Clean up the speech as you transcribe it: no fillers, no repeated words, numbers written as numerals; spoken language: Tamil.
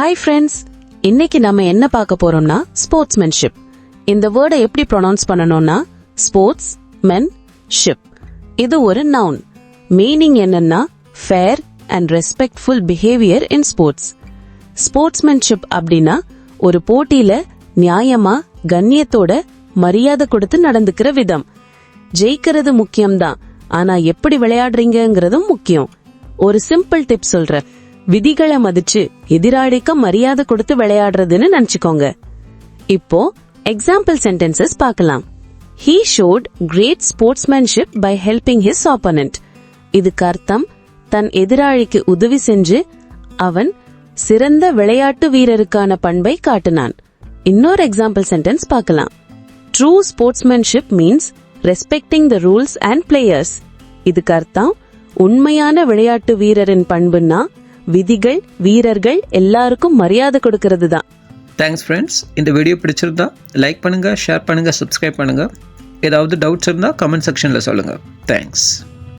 ஹாய் ஃப்ரெண்ட்ஸ், இன்னைக்கு நம்ம என்ன பார்க்க போறோம்னா ஸ்போர்ட்ஸ்மேன்ஷிப். இந்த வேர்டை எப்படி ப்ரொனவுன்ஸ் பண்ணணும்னா ஸ்போர்ட்ஸ் மென் ஷிப். இது ஒரு நவுன். மீனிங் என்னன்னா fair and respectful behaviour in sports. Sportsmanship அப்படின்னா ஒரு போட்டியில நியாயமா கண்ணியத்தோட மரியாதை கொடுத்து நடந்துக்கிற விதம். ஜெயிக்கிறது முக்கியம்தான், ஆனா எப்படி விளையாடுறீங்கிறதும் முக்கியம். ஒரு சிம்பிள் டிப் சொல்றேன். விதிகளை மதிச்சு எதிராளிக்கு மரியாதை கொடுத்து விளையாடுறதுன்னு நினைச்சுக்கோங்க. இப்போ எக்ஸாம்பிள் சென்டென்சஸ் பார்க்கலாம். He showed great sportsmanship by helping his opponent. இதுக்கு அர்த்தம் தன் எதிராளிக்கு உதவி செஞ்சு அவன் சிறந்த விளையாட்டு வீரருக்கான பண்பை காட்டினான். இன்னொரு எக்ஸாம்பிள் சென்டென்ஸ் பார்க்கலாம். True sportsmanship means respecting the rules and players. இதுக்கு அர்த்தம் உண்மையான விளையாட்டு வீரரின் பண்புன்னா விதிகள் வீரர்கள் எல்லாருக்கும் மரியாதை கொடுக்கிறது தான். Thanks friends. இந்த வீடியோ பிடிச்சிருந்தா லைக் பண்ணுங்க, ஷேர் பண்ணுங்க, சப்ஸ்கிரைப் பண்ணுங்க. ஏதாவது டவுட்ஸ் இருந்தால் கமெண்ட் செக்ஷனில் சொல்லுங்க. தேங்க்ஸ்.